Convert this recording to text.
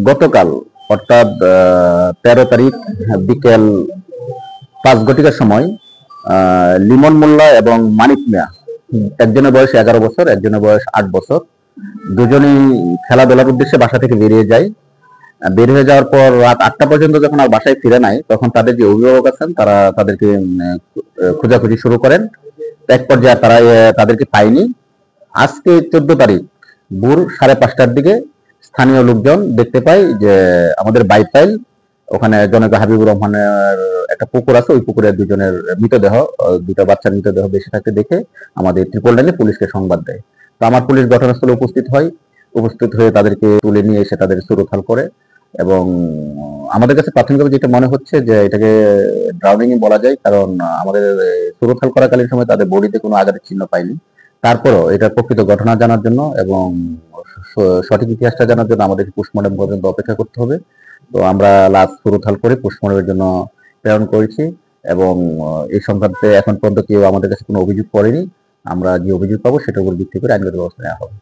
গতকাল অর্থাৎ 13 তারিখ বিকেল 5 ঘটিকার সময় লিমন মোল্লা এবং মানিক মিয়া, একজনের বয়স 11 বছর, একজনের বয়স 8 বছর, দুজনেই খেলাধুলার উদ্দেশ্যে বাসা থেকে বেরিয়ে যায়। বের হয়ে যাওয়ার পর রাত 8টা পর্যন্ত যখন আর বাসায় ফিরে নাই, তখন তাদের যে অভিভাবক আছেন তারা তাদেরকে খোঁজাখুঁজি শুরু করেন। এক পর্যায়ে তারা তাদেরকে পায়নি। আজকে 14 তারিখ ভোর 5:30টার দিকে স্থানীয় লোকজন দেখতে পায় যে আমাদের বাইপাইল ওখানে জনক হাবিবুর রহমানের একটা পুকুর আছে, ওই পুকুরে দুজনের মৃতদেহ, দুটো বাচ্চার মৃতদেহ বেশি থাকতে দেখে আমাদের ট্রিপল লাইনে পুলিশকে সংবাদ দেয়। তো আমার পুলিশ ঘটনাস্থলে উপস্থিত হয়, উপস্থিত হয়ে তাদেরকে তুলে নিয়ে এসে তাদের সুরতহাল করে। এবং আমাদের কাছে প্রাথমিকভাবে যেটা মনে হচ্ছে যে এটাকে ড্রাউনিং বলা যায়, কারণ আমাদের সুরতহাল করাকালীন সময় তাদের বডিতে কোনো আঘাতের চিহ্ন পাইনি। তারপরও এটা প্রকৃত ঘটনা জানার জন্য এবং সঠিক ইতিহাসটা জানার জন্য আমাদের পোস্টমর্টম পর্যন্ত অপেক্ষা করতে হবে। তো আমরা লাশ সুরতহাল করে পোস্টমর্টমের জন্য প্রেরণ করেছি এবং এই সংক্রান্তে এখন পর্যন্ত কেউ আমাদের কাছে কোনো অভিযোগ করেনি। আমরা যে অভিযোগ পাবো সেটার উপর ভিত্তি করে আইনগত ব্যবস্থা নেওয়া হবে।